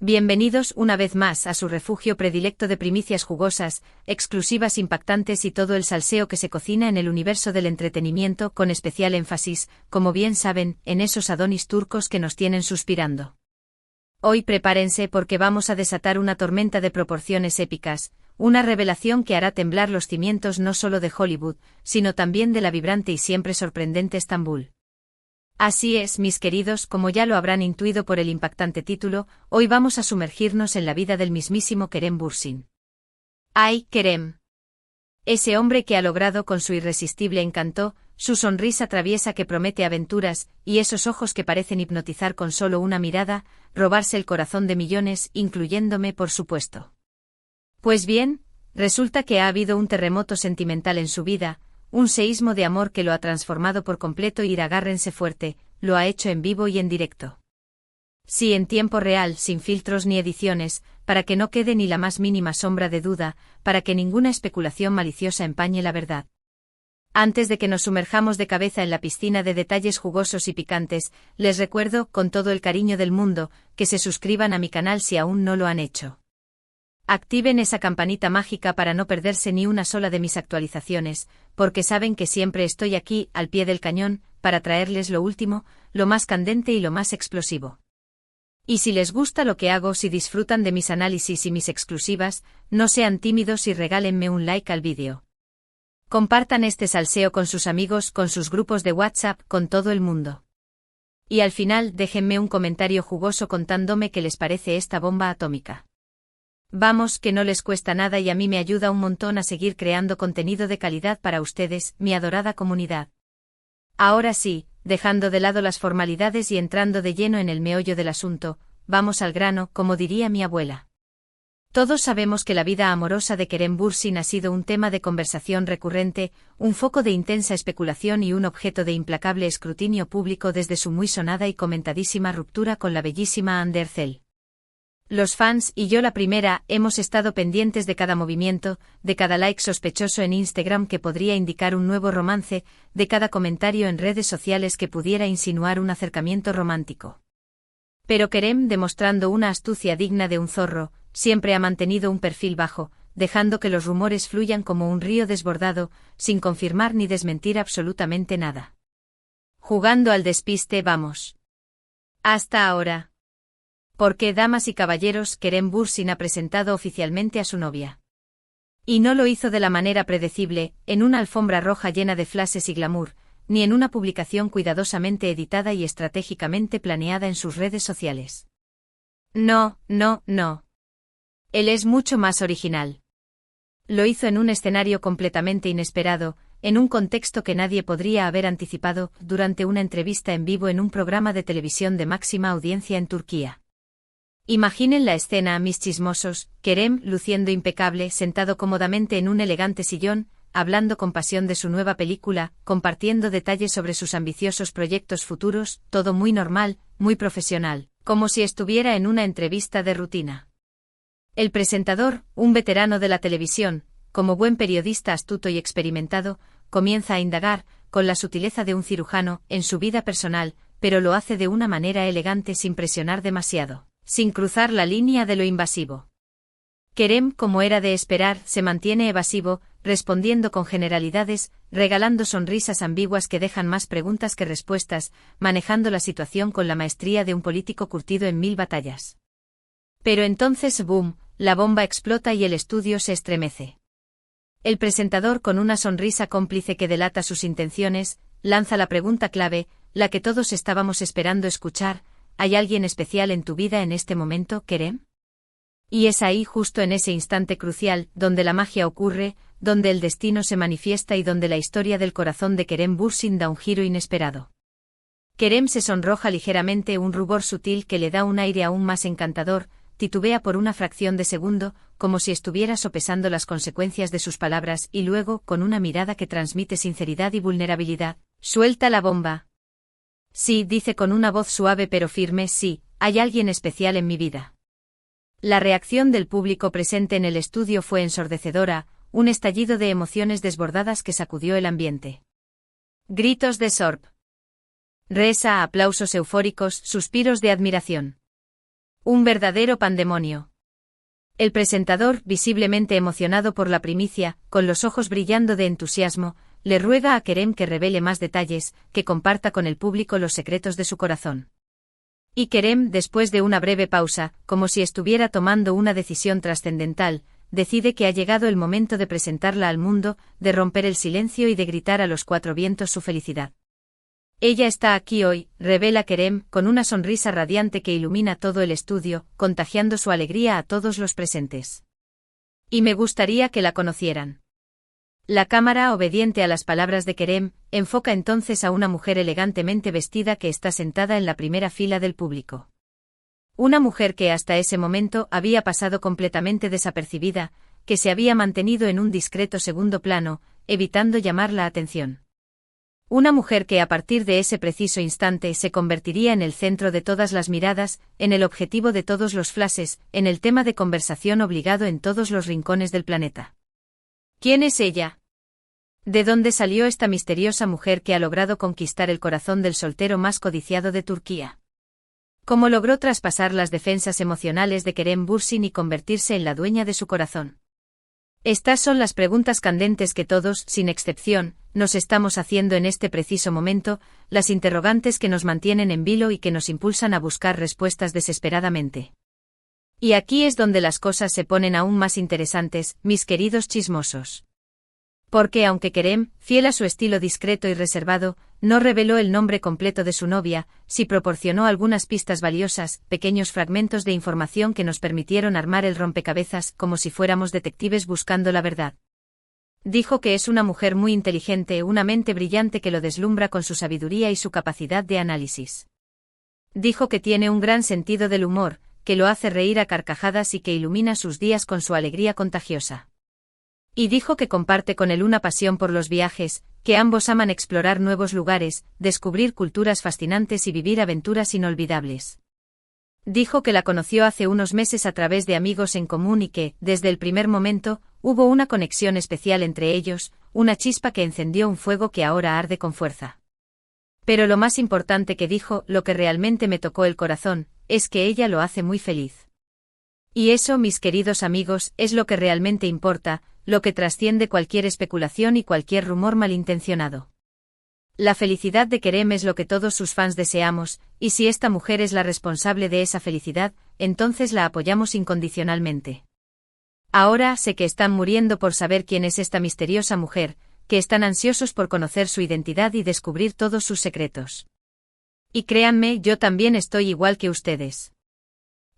Bienvenidos una vez más a su refugio predilecto de primicias jugosas, exclusivas impactantes y todo el salseo que se cocina en el universo del entretenimiento con especial énfasis, como bien saben, en esos Adonis turcos que nos tienen suspirando. Hoy prepárense porque vamos a desatar una tormenta de proporciones épicas, una revelación que hará temblar los cimientos no solo de Hollywood, sino también de la vibrante y siempre sorprendente Estambul. Así es, mis queridos, como ya lo habrán intuido por el impactante título, hoy vamos a sumergirnos en la vida del mismísimo Kerem Bürsin. ¡Ay, Kerem! Ese hombre que ha logrado con su irresistible encanto, su sonrisa traviesa que promete aventuras, y esos ojos que parecen hipnotizar con solo una mirada, robarse el corazón de millones, incluyéndome por supuesto. Pues bien, resulta que ha habido un terremoto sentimental en su vida, un seísmo de amor que lo ha transformado por completo y agárrense fuerte, lo ha hecho en vivo y en directo. Sí, en tiempo real, sin filtros ni ediciones, para que no quede ni la más mínima sombra de duda, para que ninguna especulación maliciosa empañe la verdad. Antes de que nos sumerjamos de cabeza en la piscina de detalles jugosos y picantes, les recuerdo, con todo el cariño del mundo, que se suscriban a mi canal si aún no lo han hecho. Activen esa campanita mágica para no perderse ni una sola de mis actualizaciones, porque saben que siempre estoy aquí, al pie del cañón, para traerles lo último, lo más candente y lo más explosivo. Y si les gusta lo que hago, si disfrutan de mis análisis y mis exclusivas, no sean tímidos y regálenme un like al vídeo. Compartan este salseo con sus amigos, con sus grupos de WhatsApp, con todo el mundo. Y al final déjenme un comentario jugoso contándome qué les parece esta bomba atómica. Vamos, que no les cuesta nada y a mí me ayuda un montón a seguir creando contenido de calidad para ustedes, mi adorada comunidad. Ahora sí, dejando de lado las formalidades y entrando de lleno en el meollo del asunto, vamos al grano, como diría mi abuela. Todos sabemos que la vida amorosa de Kerem Bürsin ha sido un tema de conversación recurrente, un foco de intensa especulación y un objeto de implacable escrutinio público desde su muy sonada y comentadísima ruptura con la bellísima Hande Erçel. Los fans, y yo la primera, hemos estado pendientes de cada movimiento, de cada like sospechoso en Instagram que podría indicar un nuevo romance, de cada comentario en redes sociales que pudiera insinuar un acercamiento romántico. Pero Kerem, demostrando una astucia digna de un zorro, siempre ha mantenido un perfil bajo, dejando que los rumores fluyan como un río desbordado, sin confirmar ni desmentir absolutamente nada. Jugando al despiste vamos. Hasta ahora. Porque, damas y caballeros, Kerem Bürsin ha presentado oficialmente a su novia. Y no lo hizo de la manera predecible, en una alfombra roja llena de flashes y glamour, ni en una publicación cuidadosamente editada y estratégicamente planeada en sus redes sociales. No. Él es mucho más original. Lo hizo en un escenario completamente inesperado, en un contexto que nadie podría haber anticipado, durante una entrevista en vivo en un programa de televisión de máxima audiencia en Turquía. Imaginen la escena, mis chismosos, Kerem, luciendo impecable, sentado cómodamente en un elegante sillón, hablando con pasión de su nueva película, compartiendo detalles sobre sus ambiciosos proyectos futuros, todo muy normal, muy profesional, como si estuviera en una entrevista de rutina. El presentador, un veterano de la televisión, como buen periodista astuto y experimentado, comienza a indagar, con la sutileza de un cirujano, en su vida personal, pero lo hace de una manera elegante sin presionar demasiado, sin cruzar la línea de lo invasivo. Kerem, como era de esperar, se mantiene evasivo, respondiendo con generalidades, regalando sonrisas ambiguas que dejan más preguntas que respuestas, manejando la situación con la maestría de un político curtido en 1000 batallas. Pero entonces, boom, la bomba explota y el estudio se estremece. El presentador, con una sonrisa cómplice que delata sus intenciones, lanza la pregunta clave, la que todos estábamos esperando escuchar: ¿hay alguien especial en tu vida en este momento, Kerem? Y es ahí, justo en ese instante crucial, donde la magia ocurre, donde el destino se manifiesta y donde la historia del corazón de Kerem Bürsin da un giro inesperado. Kerem se sonroja ligeramente, un rubor sutil que le da un aire aún más encantador, titubea por una fracción de segundo, como si estuviera sopesando las consecuencias de sus palabras, y luego, con una mirada que transmite sinceridad y vulnerabilidad, suelta la bomba. Sí, dice con una voz suave pero firme, sí, hay alguien especial en mi vida. La reacción del público presente en el estudio fue ensordecedora, un estallido de emociones desbordadas que sacudió el ambiente. Gritos de sorb. Risa, aplausos eufóricos, suspiros de admiración. Un verdadero pandemonio. El presentador, visiblemente emocionado por la primicia, con los ojos brillando de entusiasmo, le ruega a Kerem que revele más detalles, que comparta con el público los secretos de su corazón. Y Kerem, después de una breve pausa, como si estuviera tomando una decisión trascendental, decide que ha llegado el momento de presentarla al mundo, de romper el silencio y de gritar a los cuatro vientos su felicidad. Ella está aquí hoy, revela Kerem, con una sonrisa radiante que ilumina todo el estudio, contagiando su alegría a todos los presentes. Y me gustaría que la conocieran. La cámara, obediente a las palabras de Kerem, enfoca entonces a una mujer elegantemente vestida que está sentada en la primera fila del público. Una mujer que hasta ese momento había pasado completamente desapercibida, que se había mantenido en un discreto segundo plano, evitando llamar la atención. Una mujer que a partir de ese preciso instante se convertiría en el centro de todas las miradas, en el objetivo de todos los flashes, en el tema de conversación obligado en todos los rincones del planeta. ¿Quién es ella? ¿De dónde salió esta misteriosa mujer que ha logrado conquistar el corazón del soltero más codiciado de Turquía? ¿Cómo logró traspasar las defensas emocionales de Kerem Bürsin y convertirse en la dueña de su corazón? Estas son las preguntas candentes que todos, sin excepción, nos estamos haciendo en este preciso momento, las interrogantes que nos mantienen en vilo y que nos impulsan a buscar respuestas desesperadamente. Y aquí es donde las cosas se ponen aún más interesantes, mis queridos chismosos. Porque aunque Kerem, fiel a su estilo discreto y reservado, no reveló el nombre completo de su novia, sí proporcionó algunas pistas valiosas, pequeños fragmentos de información que nos permitieron armar el rompecabezas como si fuéramos detectives buscando la verdad. Dijo que es una mujer muy inteligente, una mente brillante que lo deslumbra con su sabiduría y su capacidad de análisis. Dijo que tiene un gran sentido del humor, que lo hace reír a carcajadas y que ilumina sus días con su alegría contagiosa. Y dijo que comparte con él una pasión por los viajes, que ambos aman explorar nuevos lugares, descubrir culturas fascinantes y vivir aventuras inolvidables. Dijo que la conoció hace unos meses a través de amigos en común y que, desde el primer momento, hubo una conexión especial entre ellos, una chispa que encendió un fuego que ahora arde con fuerza. Pero lo más importante que dijo, lo que realmente me tocó el corazón, es que ella lo hace muy feliz. Y eso, mis queridos amigos, es lo que realmente importa, lo que trasciende cualquier especulación y cualquier rumor malintencionado. La felicidad de Kerem es lo que todos sus fans deseamos, y si esta mujer es la responsable de esa felicidad, entonces la apoyamos incondicionalmente. Ahora sé que están muriendo por saber quién es esta misteriosa mujer, que están ansiosos por conocer su identidad y descubrir todos sus secretos. Y créanme, yo también estoy igual que ustedes.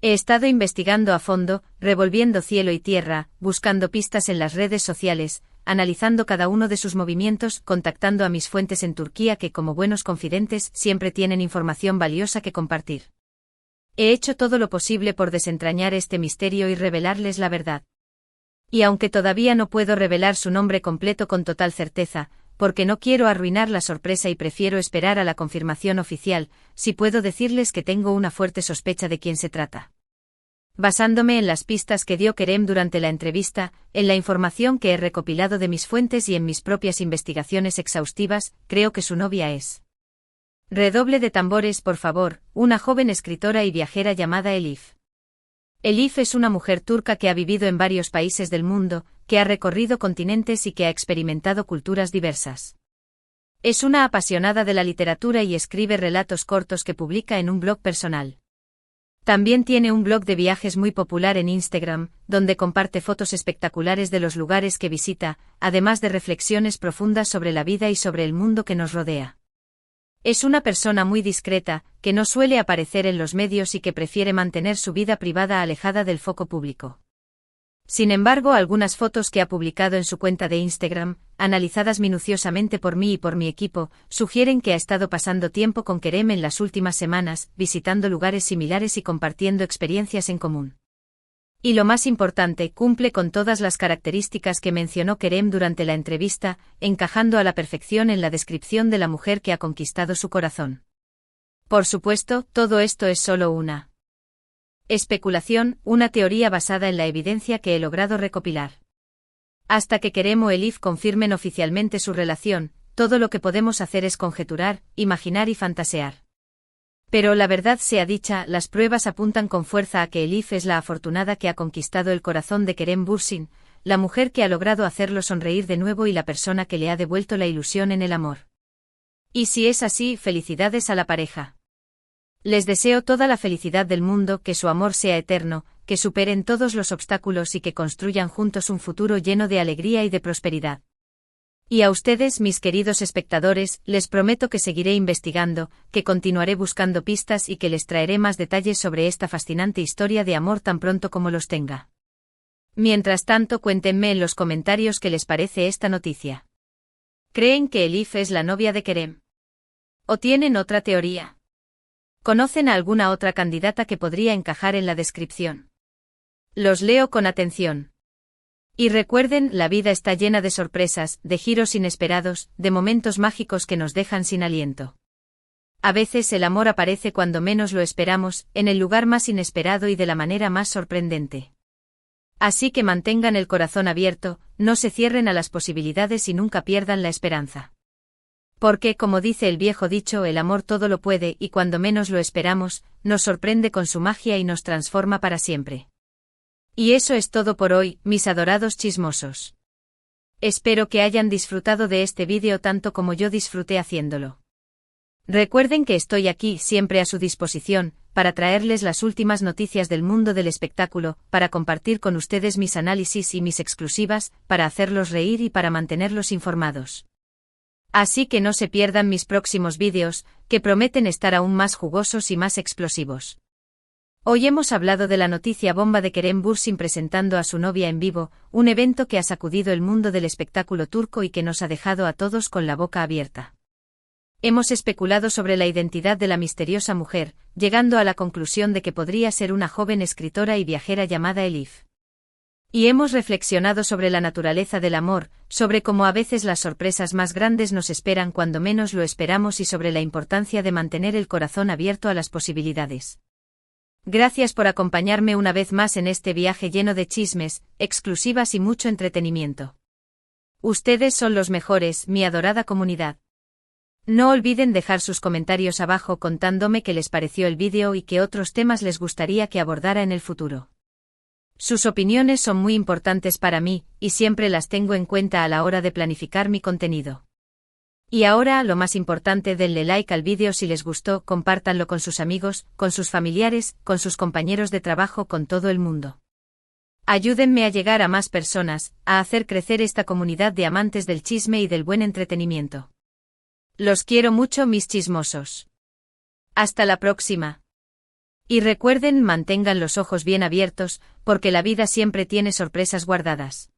He estado investigando a fondo, revolviendo cielo y tierra, buscando pistas en las redes sociales, analizando cada uno de sus movimientos, contactando a mis fuentes en Turquía que como buenos confidentes siempre tienen información valiosa que compartir. He hecho todo lo posible por desentrañar este misterio y revelarles la verdad. Y aunque todavía no puedo revelar su nombre completo con total certeza, porque no quiero arruinar la sorpresa y prefiero esperar a la confirmación oficial, sí puedo decirles que tengo una fuerte sospecha de quién se trata. Basándome en las pistas que dio Kerem durante la entrevista, en la información que he recopilado de mis fuentes y en mis propias investigaciones exhaustivas, creo que su novia es. Redoble de tambores, por favor, una joven escritora y viajera llamada Elif. Elif es una mujer turca que ha vivido en varios países del mundo, que ha recorrido continentes y que ha experimentado culturas diversas. Es una apasionada de la literatura y escribe relatos cortos que publica en un blog personal. También tiene un blog de viajes muy popular en Instagram, donde comparte fotos espectaculares de los lugares que visita, además de reflexiones profundas sobre la vida y sobre el mundo que nos rodea. Es una persona muy discreta, que no suele aparecer en los medios y que prefiere mantener su vida privada alejada del foco público. Sin embargo, algunas fotos que ha publicado en su cuenta de Instagram, analizadas minuciosamente por mí y por mi equipo, sugieren que ha estado pasando tiempo con Kerem en las últimas semanas, visitando lugares similares y compartiendo experiencias en común. Y lo más importante, cumple con todas las características que mencionó Kerem durante la entrevista, encajando a la perfección en la descripción de la mujer que ha conquistado su corazón. Por supuesto, todo esto es solo una especulación, una teoría basada en la evidencia que he logrado recopilar. Hasta que Kerem o Elif confirmen oficialmente su relación, todo lo que podemos hacer es conjeturar, imaginar y fantasear. Pero la verdad sea dicha, las pruebas apuntan con fuerza a que Elif es la afortunada que ha conquistado el corazón de Kerem Bürsin, la mujer que ha logrado hacerlo sonreír de nuevo y la persona que le ha devuelto la ilusión en el amor. Y si es así, felicidades a la pareja. Les deseo toda la felicidad del mundo, que su amor sea eterno, que superen todos los obstáculos y que construyan juntos un futuro lleno de alegría y de prosperidad. Y a ustedes, mis queridos espectadores, les prometo que seguiré investigando, que continuaré buscando pistas y que les traeré más detalles sobre esta fascinante historia de amor tan pronto como los tenga. Mientras tanto, cuéntenme en los comentarios qué les parece esta noticia. ¿Creen que Elif es la novia de Kerem? ¿O tienen otra teoría? ¿Conocen a alguna otra candidata que podría encajar en la descripción? Los leo con atención. Y recuerden, la vida está llena de sorpresas, de giros inesperados, de momentos mágicos que nos dejan sin aliento. A veces el amor aparece cuando menos lo esperamos, en el lugar más inesperado y de la manera más sorprendente. Así que mantengan el corazón abierto, no se cierren a las posibilidades y nunca pierdan la esperanza. Porque, como dice el viejo dicho, el amor todo lo puede y cuando menos lo esperamos, nos sorprende con su magia y nos transforma para siempre. Y eso es todo por hoy, mis adorados chismosos. Espero que hayan disfrutado de este vídeo tanto como yo disfruté haciéndolo. Recuerden que estoy aquí siempre a su disposición, para traerles las últimas noticias del mundo del espectáculo, para compartir con ustedes mis análisis y mis exclusivas, para hacerlos reír y para mantenerlos informados. Así que no se pierdan mis próximos vídeos, que prometen estar aún más jugosos y más explosivos. Hoy hemos hablado de la noticia bomba de Kerem Bürsin presentando a su novia en vivo, un evento que ha sacudido el mundo del espectáculo turco y que nos ha dejado a todos con la boca abierta. Hemos especulado sobre la identidad de la misteriosa mujer, llegando a la conclusión de que podría ser una joven escritora y viajera llamada Elif. Y hemos reflexionado sobre la naturaleza del amor, sobre cómo a veces las sorpresas más grandes nos esperan cuando menos lo esperamos y sobre la importancia de mantener el corazón abierto a las posibilidades. Gracias por acompañarme una vez más en este viaje lleno de chismes, exclusivas y mucho entretenimiento. Ustedes son los mejores, mi adorada comunidad. No olviden dejar sus comentarios abajo contándome qué les pareció el vídeo y qué otros temas les gustaría que abordara en el futuro. Sus opiniones son muy importantes para mí, y siempre las tengo en cuenta a la hora de planificar mi contenido. Y ahora, lo más importante, denle like al vídeo si les gustó, compártanlo con sus amigos, con sus familiares, con sus compañeros de trabajo, con todo el mundo. Ayúdenme a llegar a más personas, a hacer crecer esta comunidad de amantes del chisme y del buen entretenimiento. Los quiero mucho, mis chismosos. Hasta la próxima. Y recuerden, mantengan los ojos bien abiertos, porque la vida siempre tiene sorpresas guardadas.